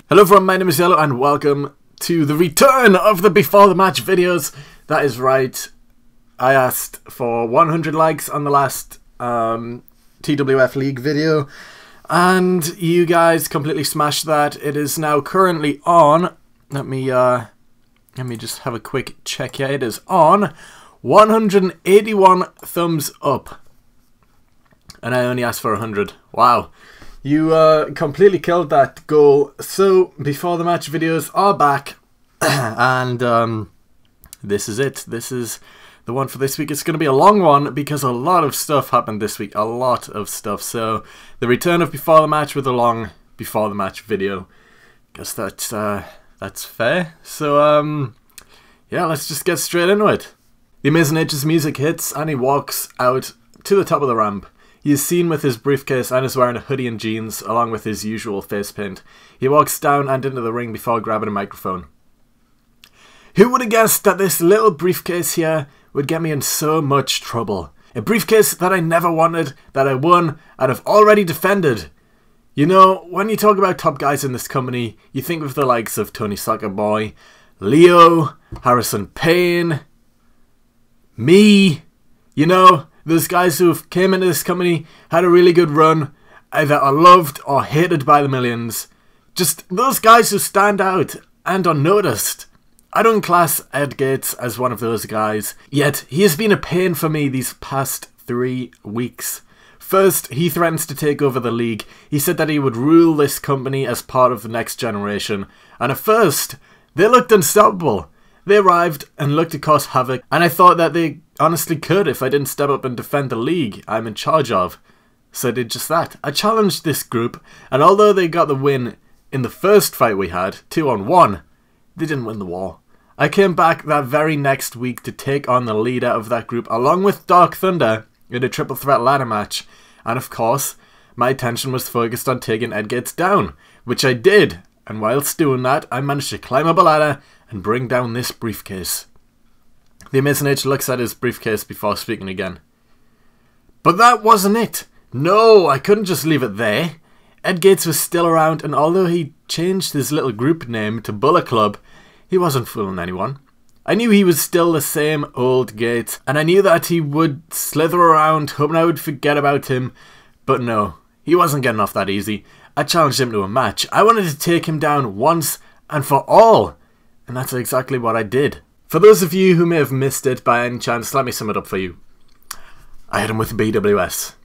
Hello everyone, my name is Yellow and welcome to the return of the Before the Match videos. That is right, I asked for 100 likes on the last TWF League video and you guys completely smashed that. It is now currently on, let me just have a quick check here. It is on 181 thumbs up and I only asked for 100. Wow. You completely killed that goal. So, Before the Match videos are back. And this is it. This is the one for this week. It's going to be a long one because a lot of stuff happened this week. A lot of stuff. So, the return of Before the Match with a long Before the Match video. Guess that's fair. So, yeah, let's just get straight into it. The Amazing H's music hits and he walks out to the top of the ramp. He is seen with his briefcase and is wearing a hoodie and jeans, along with his usual face paint. He walks down and into the ring before grabbing a microphone. Who would have guessed that this little briefcase here would get me in so much trouble? A briefcase that I never wanted, that I won, and have already defended. You know, when you talk about top guys in this company, you think of the likes of Tony Soccer Boy, Leo, Harrison Payne, me, you know, those guys who came into this company, had a really good run, either are loved or hated by the millions. Just those guys who stand out and are noticed. I don't class Ed Gates as one of those guys, yet he has been a pain for me these past 3 weeks. First, he threatens to take over the league. He said that he would rule this company as part of the next generation. And at first, they looked unstoppable. They arrived and looked to cause havoc, and I thought that they honestly could if I didn't step up and defend the league I'm in charge of. So I did just that. I challenged this group, and although they got the win in the first fight we had, 2-on-1, they didn't win the war. I came back that very next week to take on the leader of that group along with Dark Thunder in a triple threat ladder match, and of course, my attention was focused on taking Ed Gates down, which I did, and whilst doing that, I managed to climb up a ladder and bring down this briefcase. The Amazing H looks at his briefcase before speaking again. But that wasn't it. No, I couldn't just leave it there. Ed Gates was still around, and although he changed his little group name to Bullet Club, he wasn't fooling anyone. I knew he was still the same old Gates, and I knew that he would slither around, hoping I would forget about him. But no, he wasn't getting off that easy. I challenged him to a match. I wanted to take him down once and for all. And that's exactly what I did. For those of you who may have missed it by any chance, let me sum it up for you. I hit him with a BWS.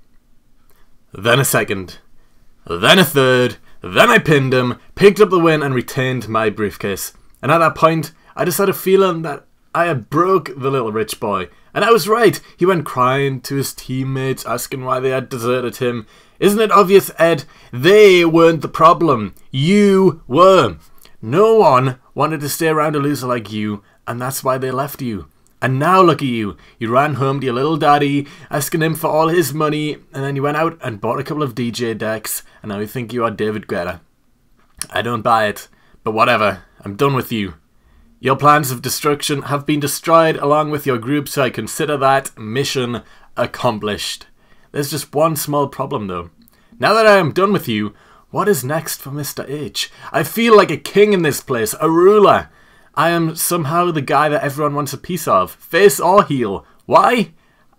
Then a second. Then a third. Then I pinned him, picked up the win and retained my briefcase. And at that point, I just had a feeling that I had broke the little rich boy. And I was right. He went crying to his teammates, asking why they had deserted him. Isn't it obvious, Ed? They weren't the problem. You were. No one wanted to stay around a loser like you, and that's why they left you. And now look at you. You ran home to your little daddy, asking him for all his money, and then you went out and bought a couple of DJ decks, and now you think you are David Guetta. I don't buy it, but whatever. I'm done with you. Your plans of destruction have been destroyed along with your group, so I consider that mission accomplished. There's just one small problem though. Now that I am done with you, what is next for Mr. H? I feel like a king in this place, a ruler. I am somehow the guy that everyone wants a piece of, face or heel. Why?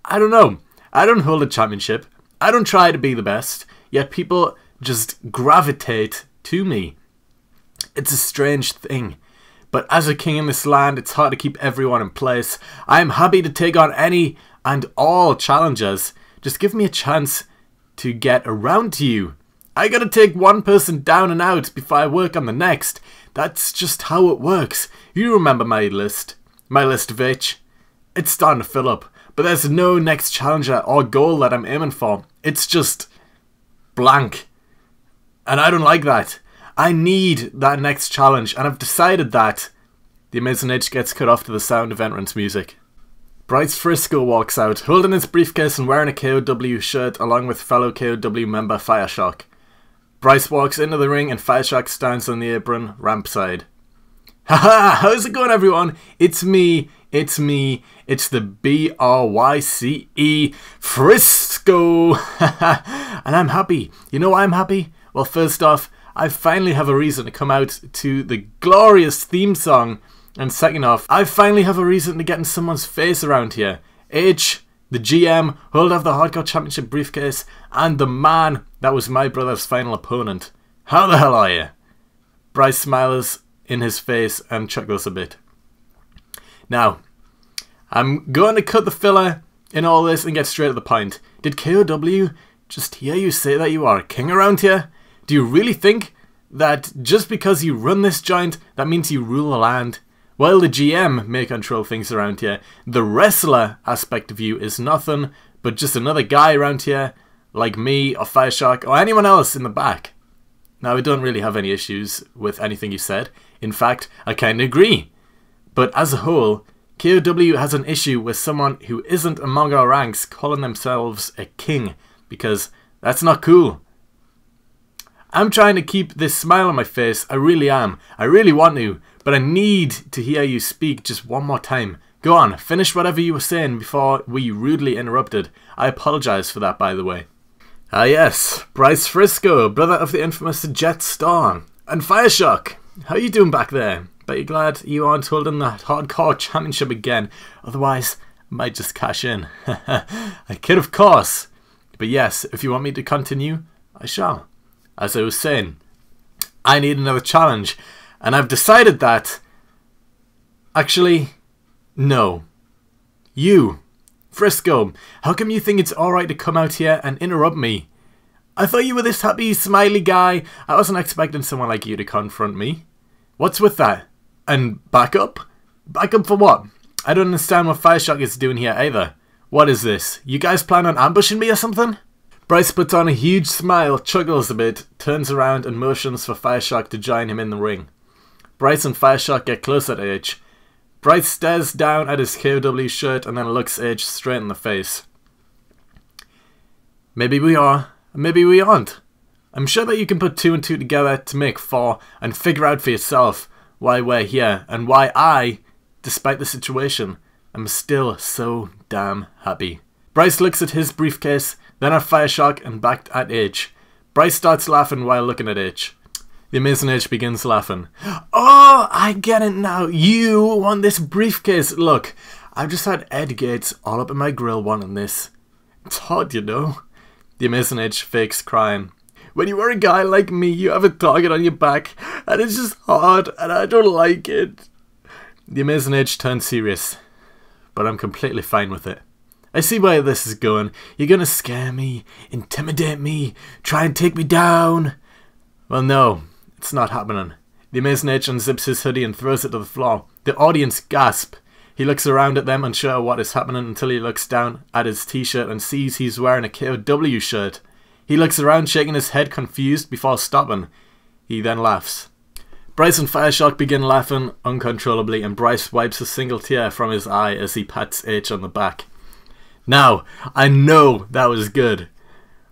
I don't know. I don't hold a championship. I don't try to be the best, yet people just gravitate to me. It's a strange thing. But as a king in this land, it's hard to keep everyone in place. I am happy to take on any and all challengers. Just give me a chance to get around to you. I gotta take one person down and out before I work on the next. That's just how it works. You remember my list. My list of H. It's starting to fill up. But there's no next challenger or goal that I'm aiming for. It's just blank. And I don't like that. I need that next challenge. And I've decided that. The Amazing H gets cut off to the sound of entrance music. Bryce Frisco walks out, holding his briefcase and wearing a KOW shirt along with fellow KOW member Fireshock. Bryce walks into the ring and Fireshock stands on the apron, ramp side. Haha, how's it going everyone? It's me, it's the B-R-Y-C-E Frisco. And I'm happy. You know why I'm happy? Well, first off, I finally have a reason to come out to the glorious theme song. And second off, I finally have a reason to get in someone's face around here. H, the GM, holder of the Hardcore Championship briefcase, and the man that was my brother's final opponent. How the hell are you? Bryce smiles in his face and chuckles a bit. Now, I'm going to cut the filler in all this and get straight to the point. Did KOW just hear you say that you are a king around here? Do you really think that just because you run this joint, that means you rule the land? While the GM may control things around here, the wrestler aspect of you is nothing but just another guy around here, like me or Fireshark or anyone else in the back. Now, I don't really have any issues with anything you said. In fact, I kind of agree. But as a whole, KOW has an issue with someone who isn't among our ranks calling themselves a king, because that's not cool. I'm trying to keep this smile on my face, I really am. I really want to, but I need to hear you speak just one more time. Go on, finish whatever you were saying before we rudely interrupted. I apologise for that, by the way. Ah yes, Bryce Frisco, brother of the infamous Jet Storm. And Fireshock, how you doing back there? Bet you're glad you aren't holding that Hardcore Championship again, otherwise I might just cash in. I kid, of course. But yes, if you want me to continue, I shall. As I was saying, I need another challenge, and I've decided that... Actually, no. You, Frisco, how come you think it's alright to come out here and interrupt me? I thought you were this happy, smiley guy. I wasn't expecting someone like you to confront me. What's with that? And backup? Backup for what? I don't understand what Fireshock is doing here either. What is this? You guys plan on ambushing me or something? Bryce puts on a huge smile, chuckles a bit, turns around and motions for Fireshock to join him in the ring. Bryce and Fireshock get closer to Edge. Bryce stares down at his KOW shirt and then looks Edge straight in the face. Maybe we are, maybe we aren't. I'm sure that you can put 2 and 2 together to make 4 and figure out for yourself why we're here and why I, despite the situation, am still so damn happy. Bryce looks at his briefcase, then at Fireshock and back at Edge. Bryce starts laughing while looking at Edge. The amazing Edge begins laughing. Oh, I get it now. You want this briefcase. Look, I've just had Ed Gates all up in my grill wanting this. It's hard, you know. The amazing Edge fakes crying. When you are a guy like me, you have a target on your back, and it's just hard, and I don't like it. The amazing Edge turns serious, but I'm completely fine with it. I see where this is going. You're gonna scare me, intimidate me, try and take me down. Well, no, it's not happening. The amazing Edge unzips his hoodie and throws it to the floor. The audience gasp. He looks around at them, unsure what is happening, until he looks down at his t-shirt and sees he's wearing a KOW shirt. He looks around, shaking his head confused before stopping. He then laughs. Bryce and Fireshock begin laughing uncontrollably, and Bryce wipes a single tear from his eye as he pats H on the back. Now, I know that was good.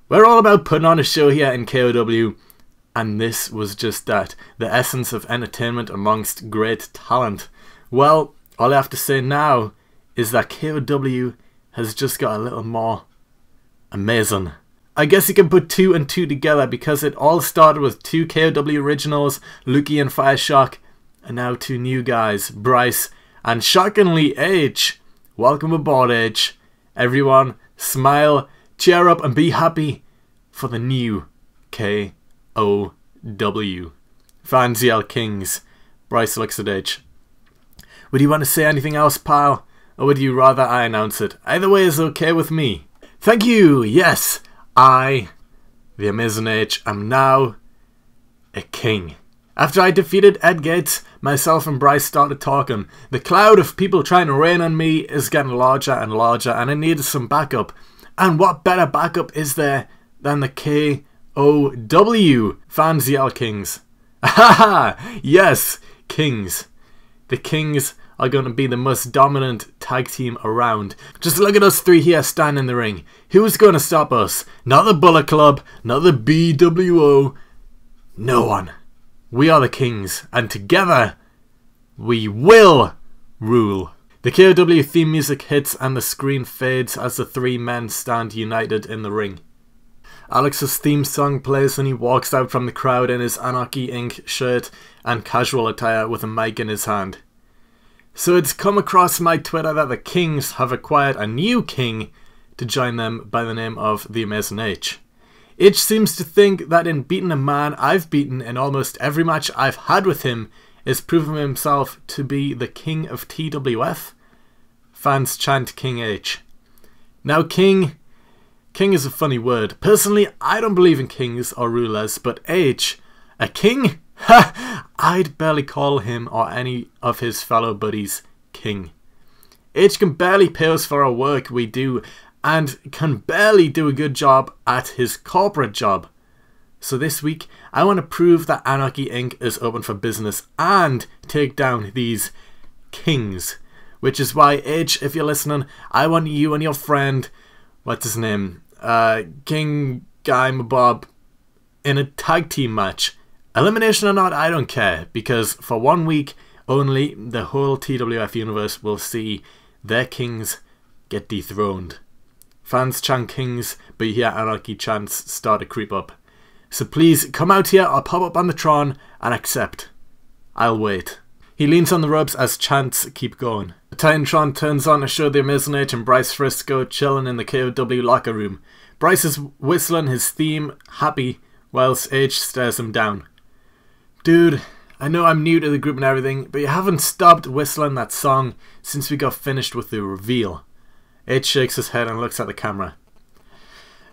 We're all about putting on a show here in KOW, and this was just that, the essence of entertainment amongst great talent. Well, all I have to say now is that KOW has just got a little more amazing. I guess you can put 2 and 2 together because it all started with 2 KOW originals, Lukey and Fireshock, and now 2 new guys, Bryce and shockingly H. Welcome aboard, H. Everyone, smile, cheer up and be happy for the new KOW. Fans yell Kings. Bryce looks at H. Would you want to say anything else, pal? Or would you rather I announce it? Either way is okay with me. Thank you, yes. I, the amazing H, am now a king. After I defeated Ed Gates, myself and Bryce started talking. The cloud of people trying to rain on me is getting larger and larger, and I needed some backup. And what better backup is there than the KOW? Fans yell Kings. Haha! Yes, Kings. The Kings are going to be the most dominant tag team around. Just look at us 3 here standing in the ring. Who's going to stop us? Not the Bullet Club, not the BWO. No one. We are the Kings, and together we will rule. The KOW theme music hits and the screen fades as the 3 men stand united in the ring. Alex's theme song plays and he walks out from the crowd in his Anarchy Inc. shirt and casual attire with a mic in his hand. So it's come across my Twitter that the Kings have acquired a new king to join them by the name of the Amazing H. H seems to think that in beating a man I've beaten in almost every match I've had with him is proving himself to be the king of TWF. Fans chant King H. Now King is a funny word. Personally, I don't believe in kings or rulers, but H, a king? Ha! I'd barely call him or any of his fellow buddies king. H can barely pay us for our work we do and can barely do a good job at his corporate job. So this week, I want to prove that Anarchy Inc. is open for business and take down these kings. Which is why, H, if you're listening, I want you and your friend, what's his name, King Guy Mabob, in a tag team match. Elimination or not, I don't care, because for 1 week only, the whole TWF universe will see their kings get dethroned. Fans chant kings, but you hear Anarchy chants start to creep up. So please, come out here or pop up on the Tron and accept. I'll wait. He leans on the ropes as chants keep going. The Titantron turns on to show the Amazing H and Bryce Frisco chilling in the KOW locker room. Bryce is whistling his theme, happy, whilst H stares him down. Dude, I know I'm new to the group and everything, but you haven't stopped whistling that song since we got finished with the reveal. H shakes his head and looks at the camera.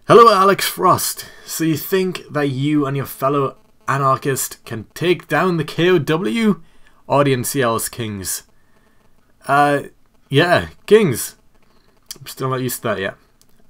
Hello, Alex Frost. So you think that you and your fellow anarchist can take down the KOW? Audience yells kings. Yeah, kings. I'm still not used to that yet.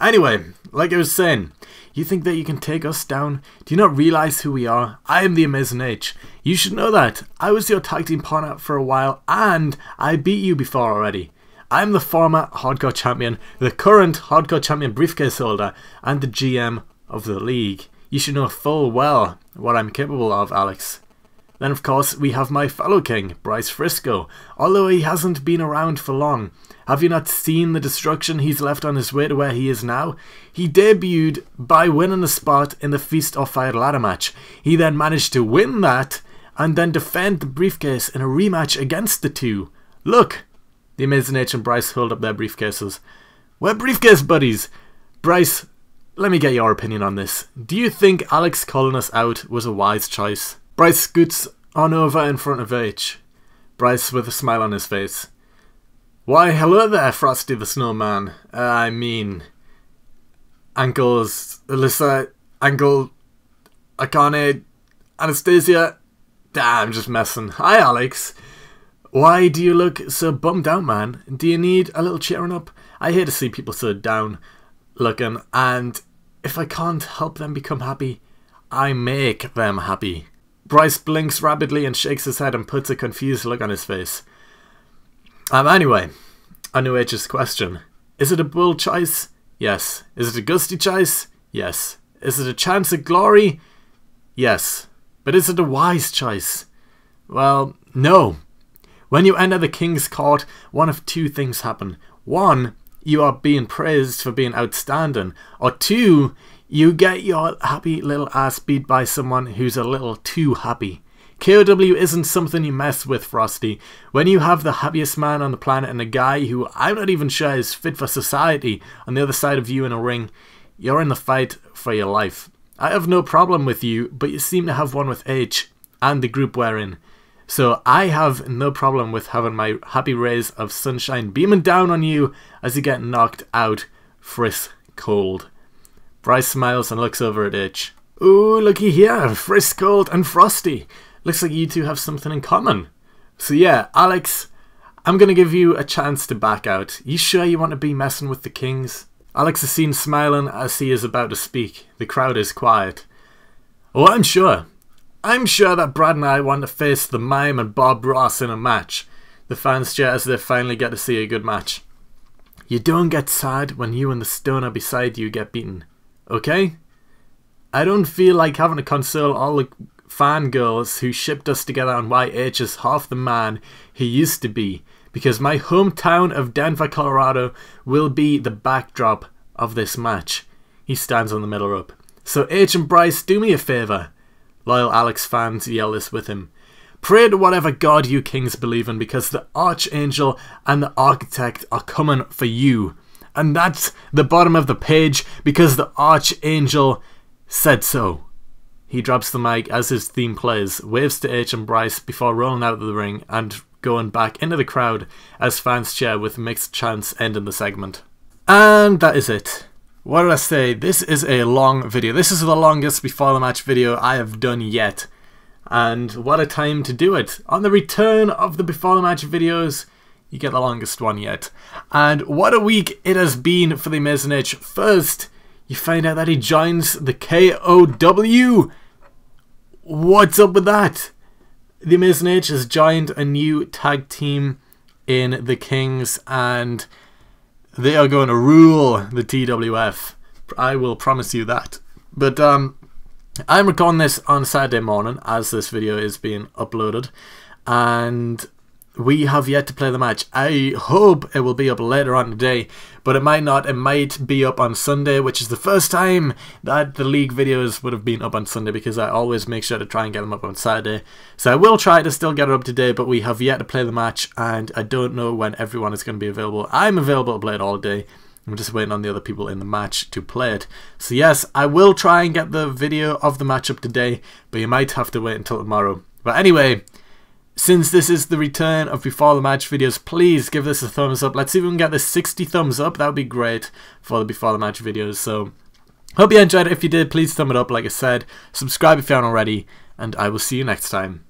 Anyway, like I was saying, you think that you can take us down? Do you not realise who we are? I am the Amazing H. You should know that. I was your tag team partner for a while and I beat you before already. I'm the former Hardcore Champion, the current Hardcore Champion briefcase holder, and the GM of the league. You should know full well what I'm capable of, Alex. Then of course we have my fellow king, Bryce Frisco, although he hasn't been around for long. Have you not seen the destruction he's left on his way to where he is now? He debuted by winning a spot in the Feast or Fired ladder match. He then managed to win that and then defend the briefcase in a rematch against the two. Look! The Amazing H and Bryce hold up their briefcases. We're briefcase buddies! Bryce, let me get your opinion on this. Do you think Alex calling us out was a wise choice? Bryce scoots on over in front of H. Bryce with a smile on his face. Why, hello there, Frosty the Snowman. I mean... Ankles... Alyssa... Ankle... Akane... Anastasia... I'm just messing. Hi, Alex. Why do you look so bummed out, man? Do you need a little cheering up? I hate to see people so down looking, and if I can't help them become happy, I make them happy. Bryce blinks rapidly and shakes his head and puts a confused look on his face. Anyway, I know H's question. Is it a bold choice? Yes. Is it a gusty choice? Yes. Is it a chance of glory? Yes. But is it a wise choice? Well, no. When you enter the King's Court, one of two things happen. One, you are being praised for being outstanding. Or two, you get your happy little ass beat by someone who's a little too happy. KOW isn't something you mess with, Frosty. When you have the happiest man on the planet and a guy who I'm not even sure is fit for society on the other side of you in a ring, you're in the fight for your life. I have no problem with you, but you seem to have one with H and the group we're in. So I have no problem with having my happy rays of sunshine beaming down on you as you get knocked out frisk cold. Bryce smiles and looks over at H. Ooh, looky here, frisk cold and Frosty. Looks like you two have something in common. So yeah, Alex, I'm going to give you a chance to back out. You sure you want to be messing with the Kings? Alex is seen smiling as he is about to speak. The crowd is quiet. Oh, I'm sure. I'm sure that Brad and I want to face the Mime and Bob Ross in a match. The fans cheer as they finally get to see a good match. You don't get sad when you and the stoner beside you get beaten. Okay? I don't feel like having to console all the fangirls who shipped us together on why H is half the man he used to be, because my hometown of Denver, Colorado will be the backdrop of this match. He stands on the middle rope. So H and Bryce, do me a favour. Loyal Alex fans yell this with him. Pray to whatever god you kings believe in, because the Archangel and the Architect are coming for you. And that's the bottom of the page, because the Archangel said so. He drops the mic as his theme plays, waves to H and Bryce before rolling out of the ring and going back into the crowd as fans cheer with mixed chants ending the segment. And that is it. What did I say? This is a long video. This is the longest before the match video I have done yet. And what a time to do it. On the return of the before the match videos, you get the longest one yet. And what a week it has been for the Amazing H. First, you find out that he joins the KOW. What's up with that? The Amazing H has joined a new tag team in the Kings, and they are going to rule the TWF. I will promise you that. But I'm recording this on Saturday morning as this video is being uploaded, and we have yet to play the match. I hope it will be up later on today, but it might not. It might be up on Sunday, which is the first time that the league videos would have been up on Sunday, because I always make sure to try and get them up on Saturday. So I will try to still get it up today, but we have yet to play the match, and I don't know when everyone is going to be available. I'm available to play it all day. I'm just waiting on the other people in the match to play it. So yes, I will try and get the video of the match up today, but you might have to wait until tomorrow. But anyway, since this is the return of before the match videos, please give this a thumbs up. Let's see if we can get this 60 thumbs up. That would be great for the before the match videos. So hope you enjoyed it. If you did, please thumb it up like I said. Subscribe if you haven't already, and I will see you next time.